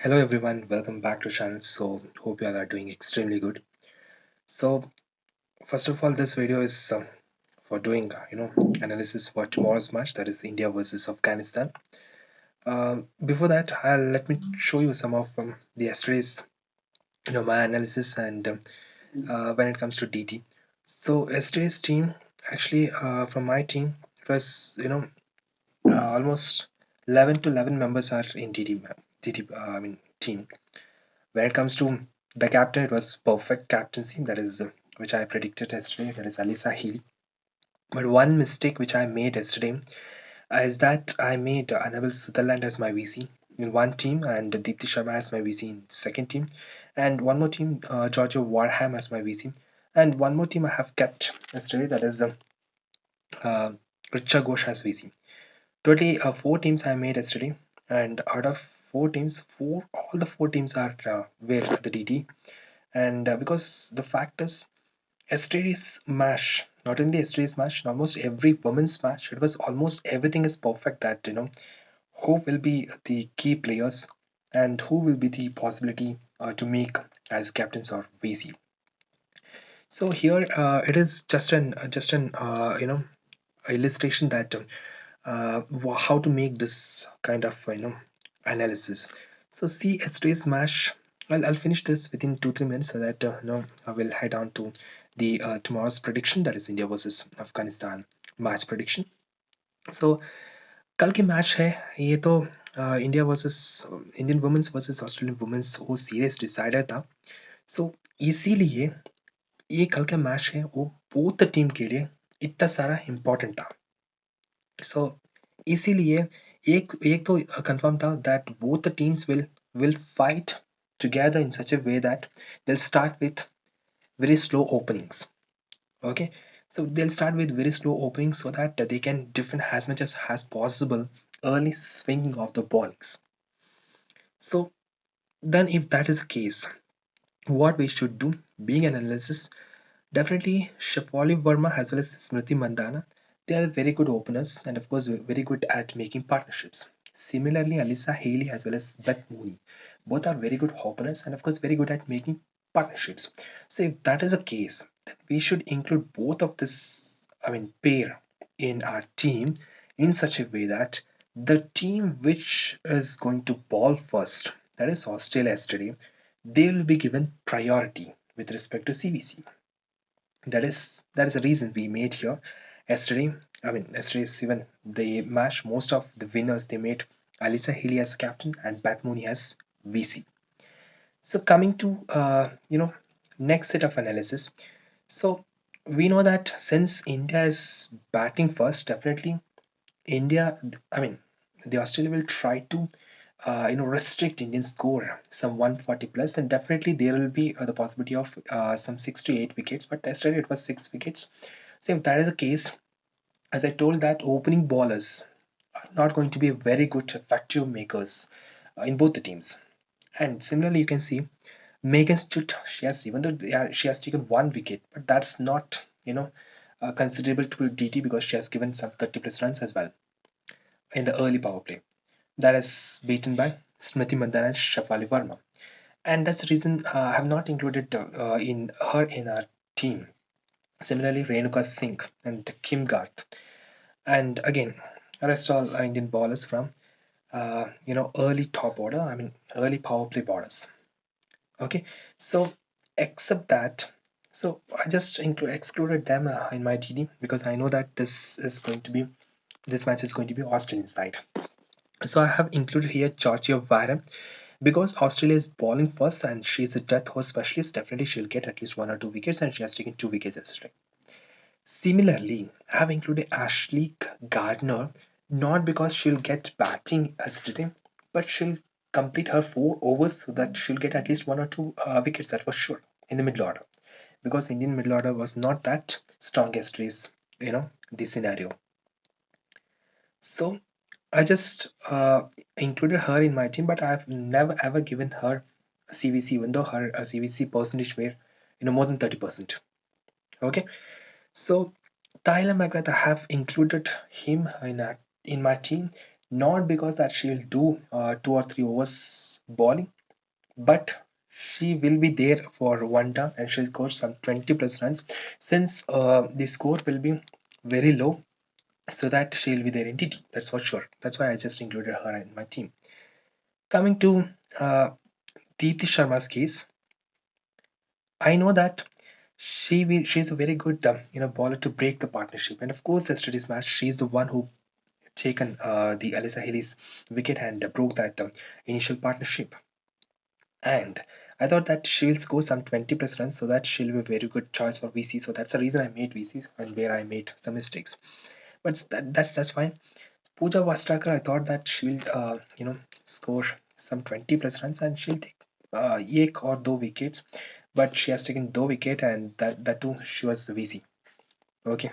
Hello everyone, welcome back to channel. So hope you all are doing extremely good. So first of all, this video is for doing analysis for tomorrow's match, that is India versus Afghanistan. Before that, let me show you some of the yesterday's my analysis and when it comes to DT. So yesterday's team, actually from my team, it was almost 11 to 11 members are in DT team. When it comes to the captain, it was perfect captaincy, that is which I predicted yesterday, that is Alisa Healy. But one mistake which I made yesterday is that I made Annabelle Sutherland as my VC in one team and Deepthi Sharma as my VC in second team, and one more team, Georgia Warham as my VC, and one more team I have kept yesterday, that is uh, Richa Ghosh as VC. Totally four teams I made yesterday, and out of four teams, all the four teams are were the DT. And because the fact is, yesterday's match, not only yesterday's match, almost every women's match, it was almost everything is perfect. That who will be the key players and who will be the possibility to make as captains or VC. So here it is just an illustration that how to make this kind of analysis. So see yesterday's match. I'll finish this within 2-3 minutes so that I will head on to the tomorrow's prediction, that is India versus Afghanistan match prediction. So कल की match है ये तो India versus Indian women's versus Australian women's वो series decider था. So इसीलिए ये कल का मैच है वो बोथ टीम के लिए इतना सारा इम्पोर्टेंट था. सो इसीलिए एक एक तो कंफर्म था that both the teams will fight together in such a way that they'll start with very slow openings. Okay, so they'll start with very slow openings so that they can defend as much as possible early swinging of the bowlings. So then if that is the case, what we should do, being an analysis, definitely Shafali Verma as well as Smriti Mandana, they are very good openers and of course very good at making partnerships. Similarly, Alisa Haley as well as Beth Mooney, both are very good openers and of course very good at making partnerships. So if that is the case, then we should include both of this, pair in our team in such a way that the team which is going to ball first, that is Australia yesterday, they will be given priority with respect to CVC. That is the reason we made here yesterday. Yesterday's even the match, most of the winners they made Alisa Healy as captain and Pat Mooney as VC. So coming to next set of analysis. So we know that since India is batting first, definitely India, the Australia will try to restrict Indian score some 140 plus, and definitely there will be the possibility of some 6 to 8 wickets. But yesterday it was 6 wickets. So if that is the case, as I told, that opening bowlers are not going to be very good effective makers in both the teams. And similarly, you can see Megan Stutt, she has taken 1 wicket, but that's not considerable to DT because she has given some 30 plus runs as well in the early power play. That is beaten by Smriti Mandana and Shafali Verma. And that's the reason I have not included in her in our team. Similarly, Renuka Singh and Kim Garth. And again, rest all Indian bowlers from early top order, early power play bowlers. Okay, so except that, so I just excluded them in my TD because I know that this match is going to be Australian side. So I have included here Georgia Wareham because Australia is bowling first and she is a death horse specialist. Definitely she'll get at least 1 or 2 wickets and she has taken 2 wickets yesterday. Similarly, I have included Ashley Gardner not because she'll get batting yesterday, but she'll complete her 4 overs so that she'll get at least 1 or 2 wickets, that for sure, in the middle order. Because Indian middle order was not that strong yesterday's, the scenario. So I just included her in my team, but I've never ever given her a CVC, even though her CVC percentage were more than 30%. Okay, so Tyler McGrath, I have included him in my team, not because that she'll do 2 or 3 overs bowling, but she will be there for one down and she'll score some 20 plus runs since the score will be very low, so that she'll be there in TT. That's for sure. That's why I just included her in my team. Coming to Deepti Sharma's case, I know that she's a very good bowler to break the partnership, and of course yesterday's match she's the one who taken the Alyssa Healy's wicket and broke that initial partnership. And I thought that she will score some 20 plus runs, so that she'll be a very good choice for VC. So that's the reason I made VCs and where I made some mistakes. But that's fine. Pooja Vastraker, I thought that she'll score some 20 plus runs and she'll take एक or दो wickets, but she has taken दो wicket and that too she was VC. Okay.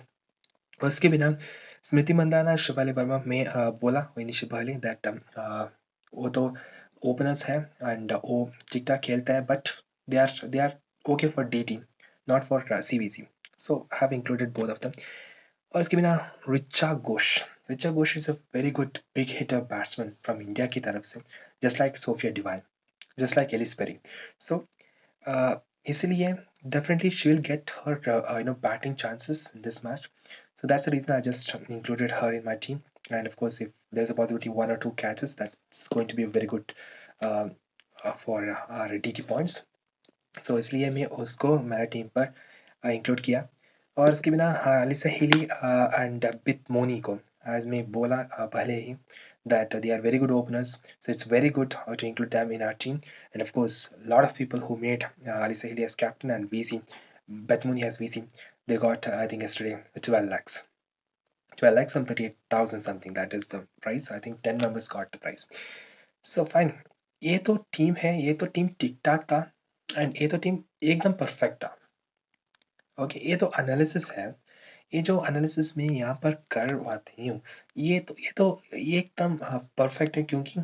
उसके बिना स्मृति मंदाना शिवाली वर्मा में बोला initial पहले that वो तो ओपनर्स है एंड वो ठीक ठाक खेलता है but they are okay for the team not for CVC so have included both of them और इसके बिना Richa Ghosh is a very good big hitter batsman from India की तरफ से just like Sophia Devine just like Ellyse Perry so इसलिए definitely she will get her batting chances in this match, so that's the reason I just included her in my team. And of course if there's a possibility one or two catches, that's going to be a very good uh, for our DT points, so इसलिए मैं उसको मेरा team पर include किया और इसके बिना Alisa हिली एंड बिट मोनी को एज मैं बोला पहले ही that they are very good openers, so it's very good to include them in our team. And of course a lot of people who made Alisa Hilly as captain and VC Betmuni as VC, they got I think yesterday 12 lakhs 12 lakhs some 38,000 something, that is the price. I think 10 members got the price. So fine, ये तो team है, ये तो team ठीक ठाक था and ये तो टीम एकदम परफेक्ट था. ओके ये तो एनालिसिस है, ये जो एनालिसिस में यहाँ पर करवाती हूँ ये एकदम परफेक्ट है क्योंकि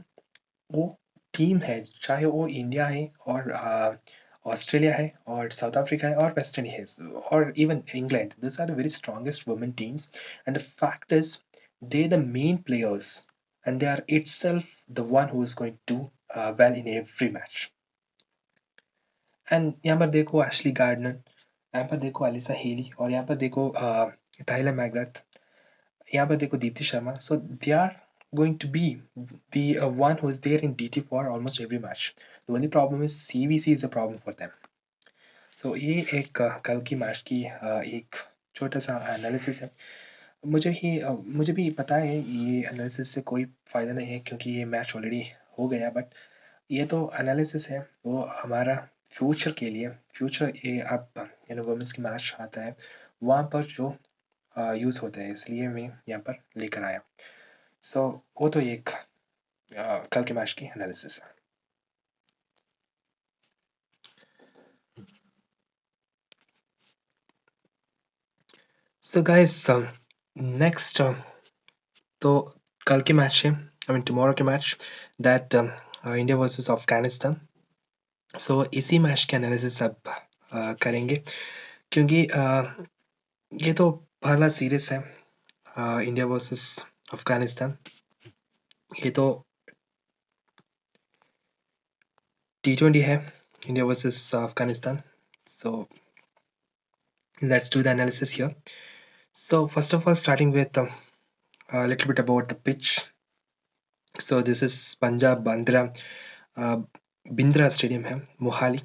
वो टीम है, चाहे वो इंडिया है और ऑस्ट्रेलिया है और साउथ अफ्रीका है और वेस्ट इंडीज और even England, this are the very strongest women teams and the fact is they the men players and they are itself the one who is going to do well in every match. And यहाँ पर देखो Ashley gardener, यहाँ पर देखो Alisa heli और यहाँ पर देखो ताइलर मैकग्राथ, यहाँ पर देखो Deepti Sharma. So they are going to be the one who is there in DT for almost every match. The only problem is CVC is a problem for them. So ये एक कल की मैच की एक छोटा सा एनालिसिस है. मुझे भी पता है ये एनालिसिस से कोई फ़ायदा नहीं है क्योंकि ये मैच ऑलरेडी हो गया, बट ये तो एनालिसिस है वो हमारा फ्यूचर के लिए. फ्यूचर ये अब वुमेन्स की मैच आता है वहाँ पर जो यूज़ होता है, इसलिए मैं यहाँ पर लेकर आया. सो वो तो एक कल के मैच की एनालिसिस है. सो गाइस नेक्स्ट तो कल के मैच है, आई मीन टुमारो के match, that India versus Afghanistan. So इसी मैच के एनालिसिस अब करेंगे क्योंकि ये तो पहला सीरीज है इंडिया वर्सेस अफगानिस्तान. ये तो T20 है India versus Afghanistan. So let's do the analysis here. So first of all, starting with a little bit about the pitch. So this is Punjab Bindra Stadium है Mohali.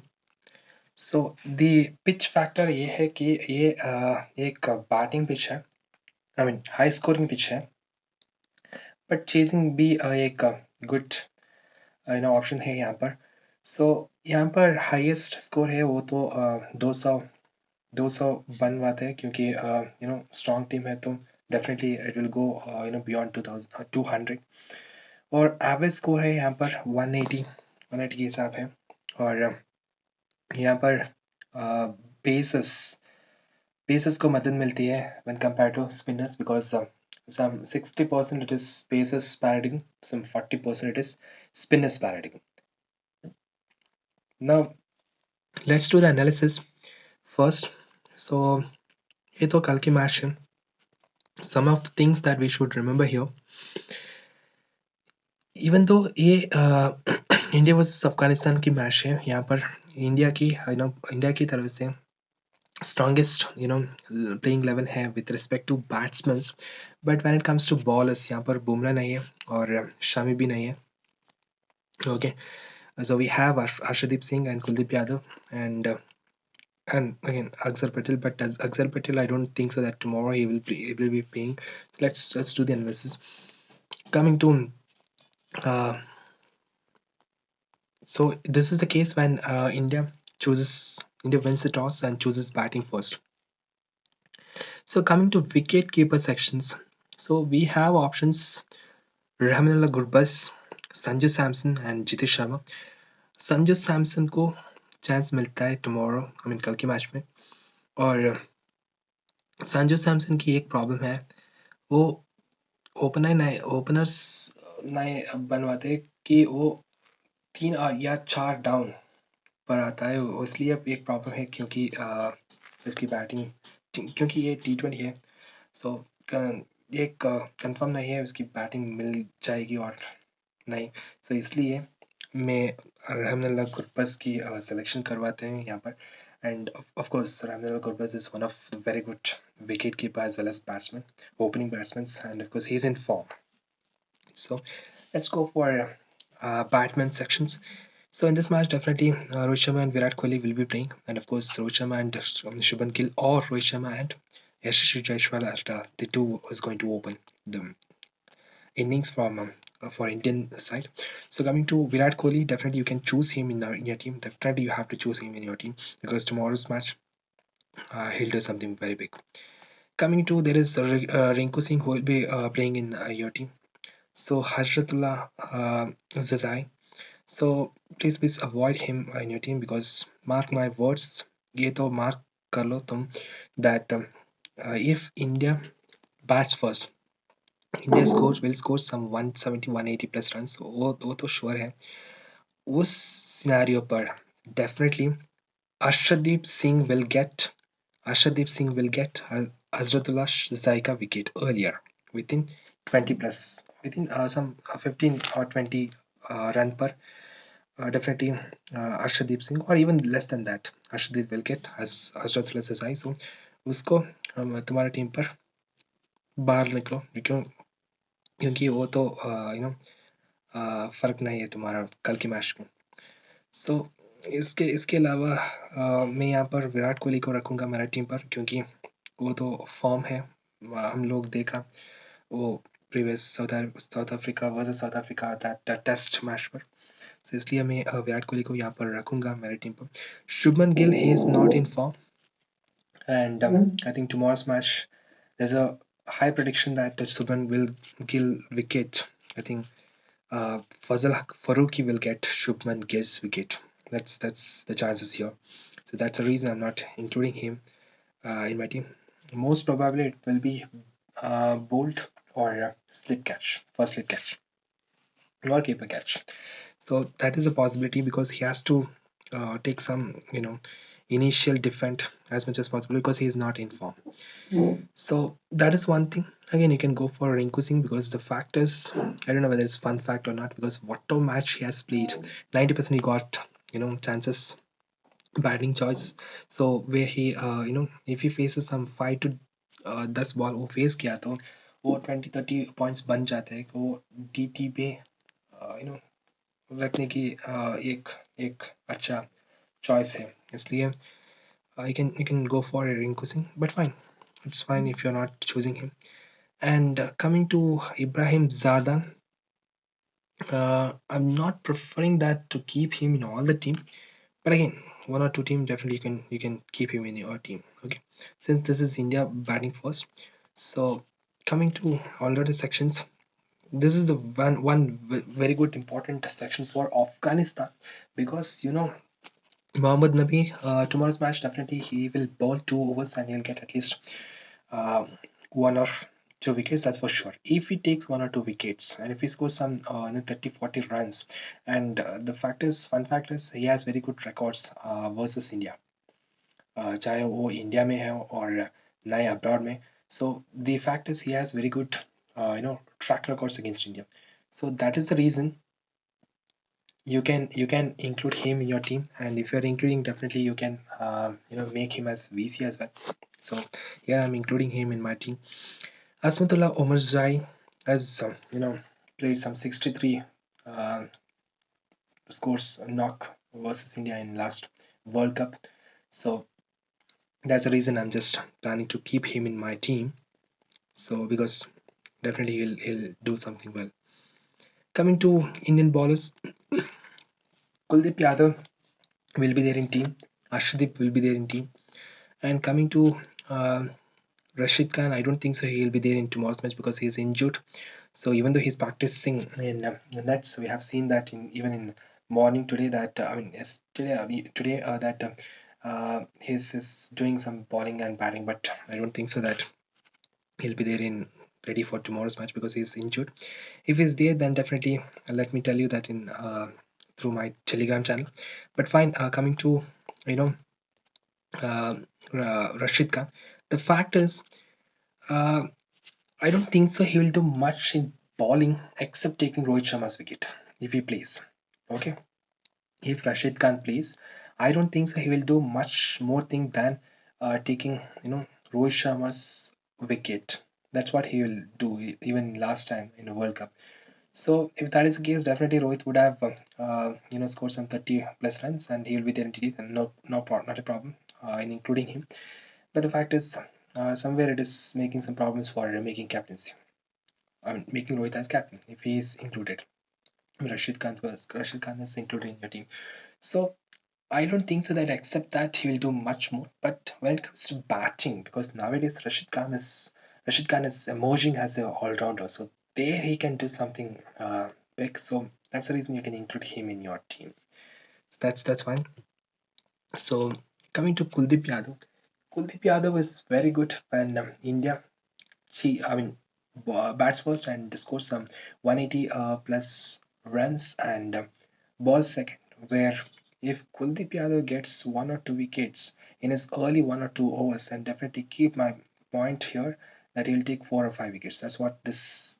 So the pitch factor ये है कि ये एक batting pitch है, I mean high scoring pitch है, but chasing भी एक गुड ऑप्शन है यहाँ पर. सो यहाँ पर हाईएस्ट स्कोर है वो तो 200 बन बात है क्योंकि स्ट्रॉन्ग टीम है तो definitely it will go beyond 200. और एवरेज स्कोर है यहाँ पर 180 के हिसाब है. और यहाँ पर पेसस को मदद मिलती है when compared to spinners because some 60% it is paces parroting, some 40% it is spinners parroting. Now let's do the analysis first. So ये तो कल की मैच है. Some of the things that we should remember here, even though ये India versus Afghanistan की match है, यहाँ पर इंडिया की इंडिया की तरफ से strongest playing level है with respect to batsmen, but when it comes to bowlers यहाँ पर बुमराह नहीं है और शामी भी नहीं है. Okay, so we have Arshdeep Singh and Kuldeep Yadav and again Axar Patel, but as Axar Patel I don't think so that tomorrow he will be playing. Let's do the analysis. Coming to uh, so this is the case when India wins the toss and chooses batting first. So coming to wicket keeper sections, so we have options Rahmanullah Gurbaz, Sanju Samson and Jitesh Sharma. Sanju Samson को chance मिलता है tomorrow, I mean कल के match में. और संजू सैमसन की एक problem है, वो ओपनर्स नए बनवाते कि वो 3 या 4 डाउन पर आता है, इसलिए अब एक प्रॉब्लम है क्योंकि इसकी बैटिंग, क्योंकि ये T20 है. सो ये कंफर्म नहीं है उसकी बैटिंग मिल जाएगी और नहीं. सो इसलिए मैं रहमानुल्लाह गुरबस की सिलेक्शन करवाते हैं यहाँ पर. And of course Rahmanullah Gurbaz is one of very good wicket keeper as well as batsman, opening batsman, and of course he is in form. So let's go for Batman sections. So in this match, definitely Rohit Sharma and Virat Kohli will be playing, and of course Rohit Sharma and Shubman Gill, or Rohit Sharma and Yashasvi Jaiswal are the two is going to open the innings from for Indian side. So coming to Virat Kohli, definitely you can choose him in your team. Definitely you have to choose him in your team because tomorrow's match he'll do something very big. Coming to there is Rinku Singh who will be playing in your team. So Hazratullah Zazai. So please avoid him in your team because mark my words, ये तो mark कर लो तुम that if India bats first, India will score some 170 180 plus runs. वो तो sure है. उस scenario पर definitely Arshdeep Singh will get Hazratullah Zaika wicket earlier within 20 plus, within some 15 or 20 run per. Definitely Arshdeep Singh or even less than that, Arshdeep will get Hazratullah Zaika. So उसको तुम्हारा team पर बाहर निकलो क्योंकि वो तो फर्क नहीं है तुम्हारा कल के मैच में. सो इसके अलावा मैं यहाँ पर विराट कोहली को रखूँगा मेरा टीम पर क्योंकि वो तो फॉर्म है. हम लोग देखा वो previous South Africa versus South Africa test match पर. सो इसलिए मैं विराट कोहली को यहाँ पर रखूँगा मेरे टीम पर. Shubman Gill he is not in form and I think tomorrow's match there's a high prediction that Shubman will Gill wicket. I think Fazal Farooqi will get Shubman Gill's wicket. That's the chances here. So that's the reason I'm not including him in my team. Most probably it will be Bolt or slip catch, first slip catch, or keeper catch. So that is a possibility because he has to take some initial defend as much as possible because he is not in form. So that is one thing. Again, you can go for Rinku Singh because the fact is, I don't know whether it's fun fact or not, because whatever match he has played, 90% he got chances, batting choice. So where he if he faces some 5 to 10 ball वो face किया तो वो 20-30 points बन जाते हैं. वो DT पे रखने की एक एक अच्छा choice है. इसलिए you can go for a Rinku Singh, but fine, it's fine if you're not choosing him. And coming to Ibrahim Zardan, I'm not preferring that to keep him in all the team, but again, one or two team definitely you can keep him in your team. Okay, since this is India batting first, so coming to all other sections, this is the one very good important section for Afghanistan because Mohammad Nabi, tomorrow's match definitely he will bowl 2 overs and he'll get at least uh, 1 or 2 wickets, that's for sure. If he takes 1 or 2 wickets and if he scores some 30-40 runs, and the fun fact is he has very good records versus India, चाहे वो India में है और नए abroad में. So the fact is he has very good track records against India. So that is the reason you can include him in your team, and if you're including, definitely you can make him as VC as well. So here I'm including him in my team. Asmatullah Omarzai has played some 63 uh, scores knock versus India in last World Cup. So that's the reason I'm just planning to keep him in my team. So because definitely he'll do something well. Coming to Indian bowlers, Kuldeep Yadav will be there in team. Ashdeep will be there in team. And coming to uh, Rashid Khan, I don't think so he'll be there in tomorrow's match because he's injured. So even though he's practicing in nets, we have seen that in even in morning today that yesterday today that he's doing some bowling and batting, but I don't think so that he'll be there in ready for tomorrow's match because he's injured. If he's there, then definitely let me tell you that in through my Telegram channel. But fine, coming to you know uh, Rashid Khan, the fact is. Uh, I don't think so. He will do much in bowling except taking Rohit Sharma's wicket if he plays. Okay, if Rashid Khan plays, I don't think so. He will do much more thing than taking Rohit Sharma's wicket. That's what he will do even last time in the World Cup. So if that is the case, definitely Rohit would have scored some 30 plus runs and he will be there in TD. And not a problem in including him. But the fact is, somewhere it is making some problems for making captaincy. Making Rohit as captain if he is included. Rashid Khan is included in your team. So I don't think so that except that he will do much more. But when it comes to batting, because nowadays Rashid Khan is emerging as an all rounder, so there he can do something big. So that's the reason you can include him in your team. So that's fine. So coming to Kuldeep Yadav is very good when India bats first and scores some 180 plus runs and balls second. Where if Kuldeep Yadav gets 1 or 2 wickets in his early 1 or 2 overs, and definitely keep my point here that he'll take 4 or 5 wickets. That's what this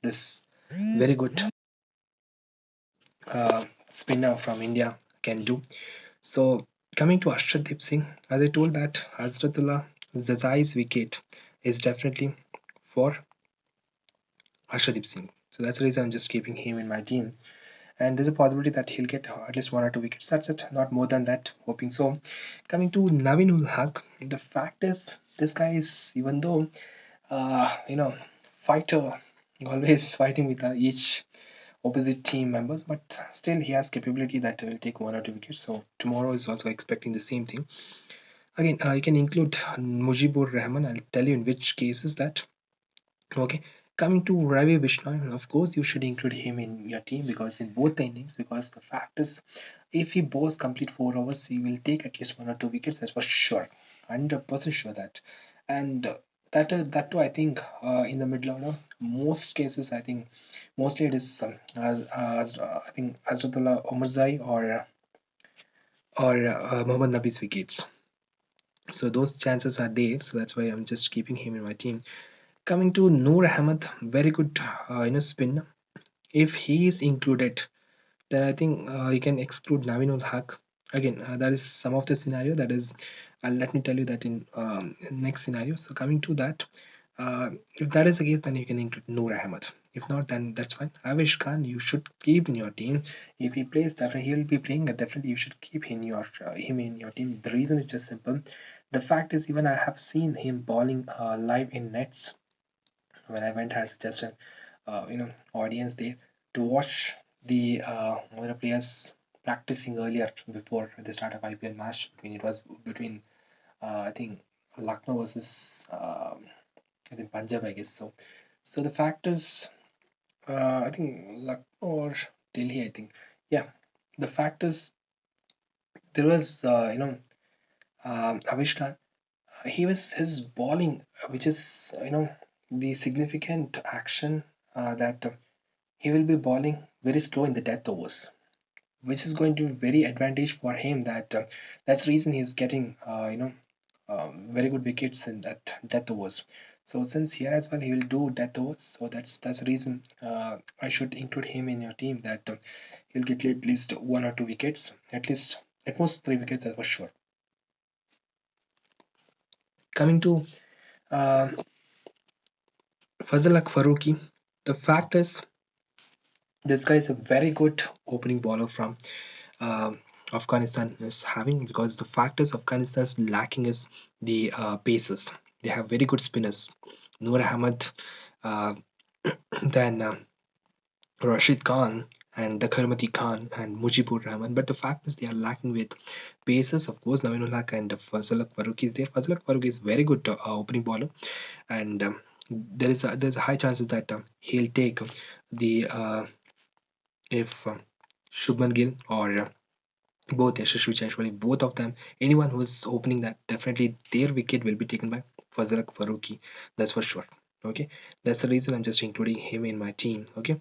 very good spinner from India can do. So coming to Arshdeep Singh, as I told that Hazratullah Zazai's wicket is definitely for Arshdeep Singh. So that's the reason I'm just keeping him in my team. And there's a possibility that he'll get at least 1 or 2 wickets. That's it, not more than that. Hoping so. Coming to Navinul Haq, the fact is, this guy is, even though, fighter, always fighting with each opposite team members, but still he has capability that will take 1 or 2 wickets. So tomorrow is also expecting the same thing. Again, you can include Mujibur Rahman. I'll tell you in which cases that. Okay, coming to Ravi Vishnu, of course, you should include him in your team because in both the innings. Because the fact is, if he bowls complete 4 overs, he will take at least 1 or 2 wickets. That's for sure, 100% sure that. And that too, I think in the middle order, most cases, I think mostly it is as I think Azratullah Omarzai or Mohammad Nabi's wickets. So those chances are there. So that's why I'm just keeping him in my team. Coming to Noor Ahmed, very good spin. If he is included, then I think you can exclude Navinul Haq. Again, that is some of the scenario. That is, let me tell you that in next scenario. So coming to that, if that is the case, then you can include Noor Ahmed. If not, then that's fine. Avish Khan, you should keep in your team. If he plays, definitely he'll be playing. Definitely, you should keep him in your team. The reason is just simple. The fact is, even I have seen him bowling live in nets when I went as just an audience there to watch the other players practicing earlier before the start of IPL match. Between I think Lucknow versus I think Punjab, I guess so. So the fact is, I think Lucknow or Delhi, I think. Yeah, the fact is there was Avishkar. He was his bowling, which is the significant action that he will be bowling very slow in the death overs, which is going to be very advantage for him. That's the reason he's getting very good wickets in that death overs. So since here as well he will do death overs, so that's the reason I should include him in your team, that he'll get at least 1 or 2 wickets, at least at most 3 wickets, that was sure. Coming to uh, Fazal Faruqi, the fact is this guy is a very good opening bowler from uh, Afghanistan is having, because the fact is Afghanistan is lacking is the paces. They have very good spinners, Noor Ahmed, uh, then Rashid Khan and Dakharmati Khan and Mujibur Rahman. But the fact is they are lacking with paces. Of course, Navinul and Fazal Faruqi is there. Fazal Faruqi is very good opening bowler, and there's a high chances that he'll take the if Shubman Gill or both Yashasvi Jaishwali, both of them, anyone who's opening that, definitely their wicket will be taken by Fazal Faruqi. That's for sure. Okay, that's the reason I'm just including him in my team. Okay,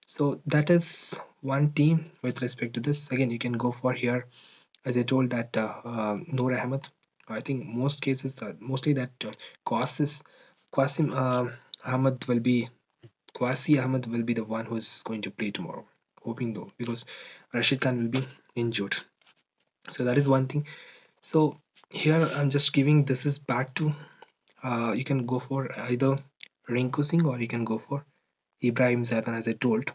so that is one team with respect to this. Again, you can go for here, as I told that Noor Ahmed. I think most cases, mostly that Qasim Ahmed will be Kwasi Ahmed will be the one who is going to play tomorrow. Hoping though, because Rashid Khan will be injured. So that is one thing. So here I'm just giving this is back to you can go for either Rinku Singh or you can go for Ibrahim Zaidan, as I told.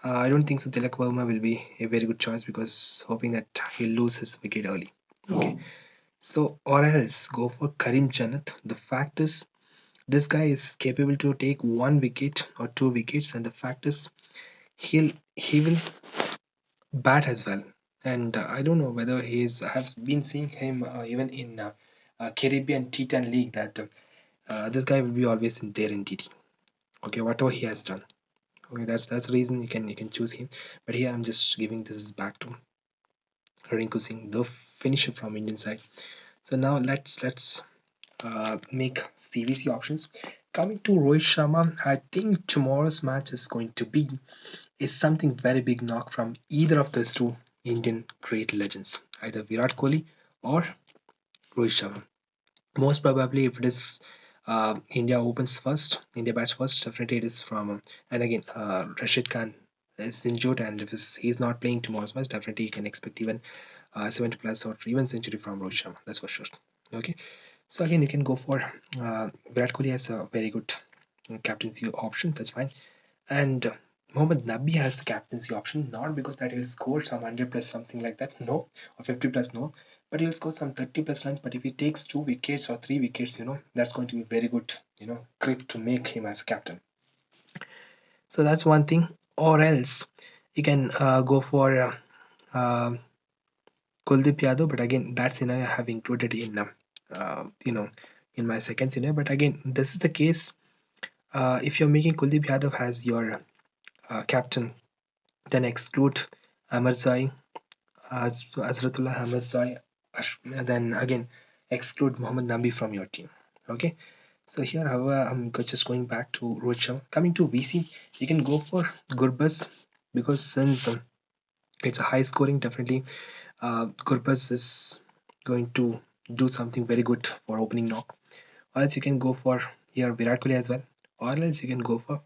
I don't think so. Tilak Verma will be a very good choice, because hoping that he'll lose his wicket early. Okay. So, or else go for Karim Janat. The fact is, this guy is capable to take 1 wicket or 2 wickets, and the fact is, he will bat as well. And I don't know whether he's. I have been seeing him even in Caribbean T10 League, that this guy will be always in there in DT. Okay, whatever he has done. Okay, that's the reason you can choose him. But here I'm just giving this back to Rinku Singh, the finisher from Indian side. So now let's make CVC options. Coming to Rohit Sharma, I think tomorrow's match is going to be is something very big knock from either of those two Indian great legends, either Virat Kohli or Rohit Sharma. Most probably, if it is India opens first, India bats first, definitely it is from. And again, Rashid Khan is injured, and if he's not playing tomorrow's match, definitely you can expect even 70 plus or even century from Rohit Sharma. That's for sure. Okay, so again, you can go for Virat Kohli has a very good captaincy option. That's fine. And Mohammad Nabi has the captaincy option, not because that he'll score some 100 plus something like that, no, or 50 plus, no, but he'll score some 30 plus runs. But if he takes 2 wickets or 3 wickets, that's going to be very good, grip to make him as captain. So that's one thing. Or else you can go for Kuldeep Yadav, but again, that scenario I have included in, in my second scenario. But again, this is the case. If you're making Kuldeep Yadav as your captain, then exclude Amarzai, Azratullah Amarzai, then again exclude Mohammad Nabi from your team. Okay, so here, however, I'm just going back to Rohit Sharma. Coming to VC, you can go for Gurbaz, because since it's a high scoring, definitely Gurbaz is going to do something very good for opening knock. Or else you can go for here Virat Kohli as well. Or else you can go for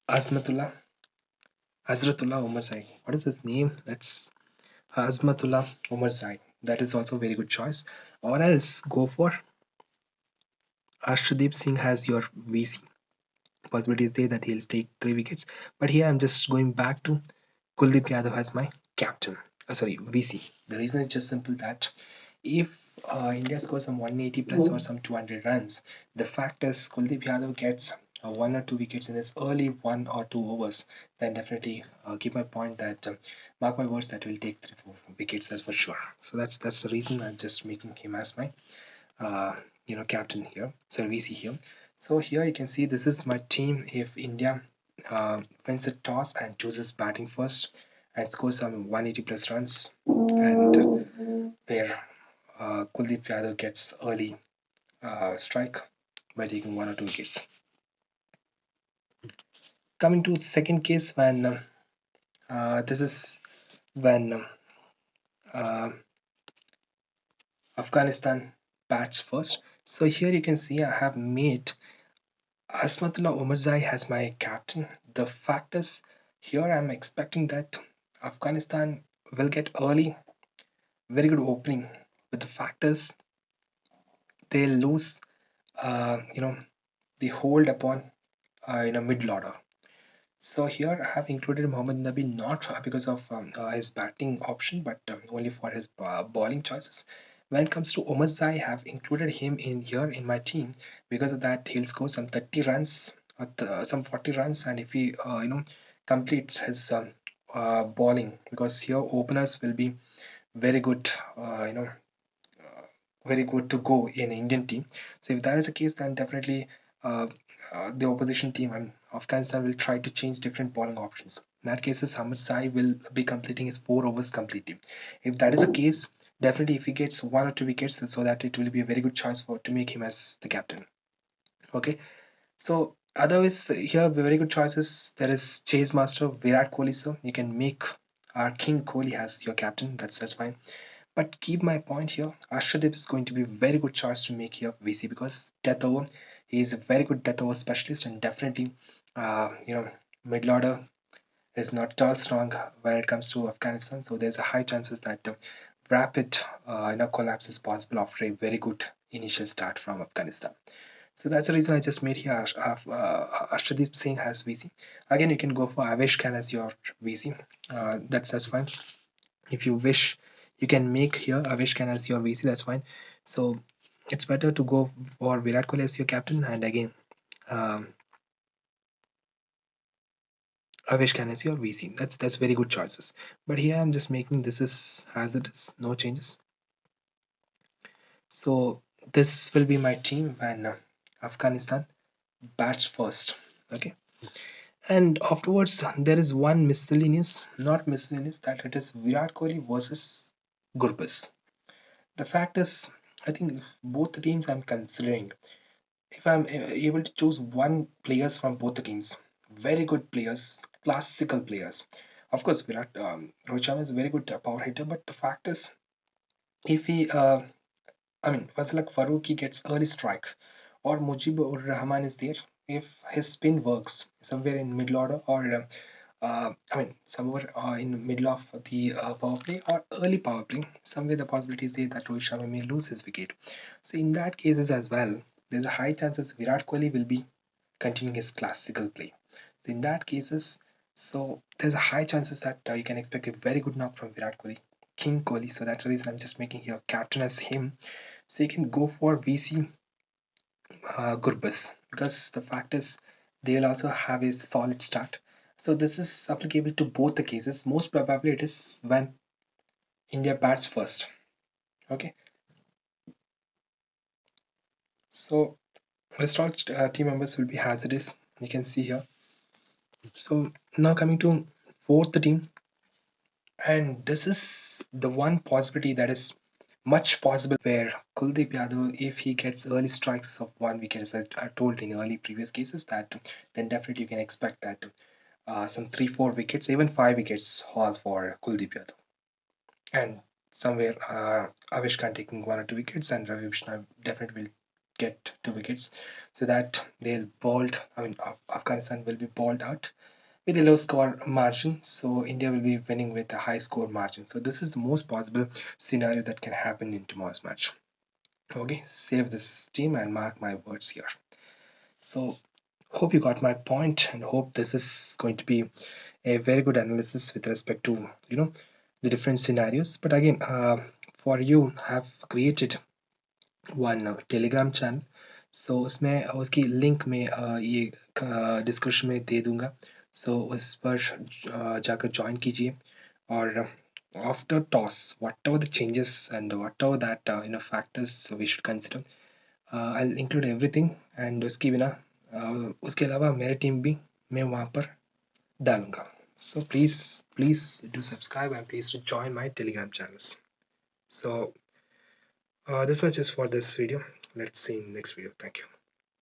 Azmatullah Hazratullah Umar Sai. What is his name? That's Azmatullah Umar Sai. That is also a very good choice. Or else go for Arshdeep Singh has your VC. Possibility is there that he'll take 3 wickets. But here I'm just going back to Kuldeep Yadav as my captain. Sorry, VC. The reason is just simple that if India scores some 180 plus or some 200 runs, the fact is Kuldeep Yadav gets 1 or 2 wickets in his early 1 or 2 overs, then definitely keep my point that mark my words that will take 3 4 wickets, that's for sure. So that's the reason I'm just making him as my uh, captain here. So VC here. So here you can see this is my team. If India wins the toss and chooses batting first and scores some 180 plus runs, and where Kuldeep Yadav gets early strike by taking 1 or 2 wickets. Coming to second case, when this is when uh, Afghanistan bats first. So here you can see I have made Asmatullah Omarzai as my captain. The fact is, here I'm expecting that Afghanistan will get early, very good opening. But the fact is, they lose, the hold upon middle order. So here I have included Mohammad Nabi not because of his batting option, but only for his bowling choices. When it comes to Omar Zai, I have included him in here in my team because of that he'll score some 30 runs, or some 40 runs, and if he completes his bowling, because here openers will be very good, very good to go in Indian team. So if that is the case, then definitely uh, the opposition team and Afghanistan will try to change different bowling options. In that case, Hamid Sai will be completing his 4 overs completely. If that is the case, definitely if he gets 1 or 2 wickets, so that it will be a very good choice for to make him as the captain. Okay, so otherwise here very good choices. There is Chase Master Virat Kohli, so you can make our King Kohli as your captain. That's fine. But keep my point here. Arshadip is going to be a very good choice to make here VC because death over. He is a very good death over specialist and definitely, middle order is not at all strong when it comes to Afghanistan. So there's a high chances that rapid collapse is possible after a very good initial start from Afghanistan. So that's the reason I just made here Arshadip Singh has VC. Again, you can go for Avesh Khan as your VC. That's fine. If you wish, you can make here Avesh Khan as your VC. That's fine. So it's better to go for Virat Kohli as your captain, and again, um, Avesh Khan as your VC. That's very good choices. But here I'm just making this as it is, no changes. So this will be my team when Afghanistan bats first. Okay, and afterwards there is one miscellaneous, not miscellaneous, that it is Virat Kohli versus Gurbaz. The fact is, I think both the teams I'm considering, if I'm able to choose one players from both the teams, very good players, classical players. Of course, Rohit Sharma is a very good power hitter, but the fact is, if he, was like Faruqi gets early strike, or Mujibur Rahman is there, if his spin works somewhere in middle order, or somewhere in the middle of the power play or early power play, somewhere the possibility is there that Rohit Sharma may lose his wicket. So in that cases as well, there's a high chances Virat Kohli will be continuing his classical play. So in that cases, so there's a high chances that you can expect a very good knock from Virat Kohli, King Kohli. So that's the reason I'm just making here captain as him. So you can go for VC Gurbas because the fact is they will also have a solid start. So this is applicable to both the cases. Most probably it is when India bats first. Okay, so rest all team members will be as it is. You can see here. So now coming to fourth team, and this is the one possibility that is much possible where Kuldeep Yadav, if he gets early strikes of 1 wicket, as I told in early previous cases, that then definitely you can expect that some 3-4 wickets, even 5 wickets haul for Kuldeep Yadav. And somewhere Avish Khan taking 1 or 2 wickets, and Ravi Vishnu definitely will get 2 wickets, so that they'll bowled. Afghanistan will be bowled out with a low score margin. So India will be winning with a high score margin. So this is the most possible scenario that can happen in tomorrow's match. Okay, save this team and mark my words here. So hope you got my point and hope this is going to be a very good analysis with respect to the different scenarios. But again, for you have created one Telegram channel. So उसमें उसकी link में ये description में दे दूंगा. सो उस पर जाकर join कीजिए. और after toss, whatever the changes and whatever that factors we should consider, I'll include everything. And उसकी बिना उसके अलावा मेरी टीम भी मैं वहाँ पर डालूंगा. So please do subscribe and please do join my Telegram channels. So this much is for this video. Let's see in next video. Thank you.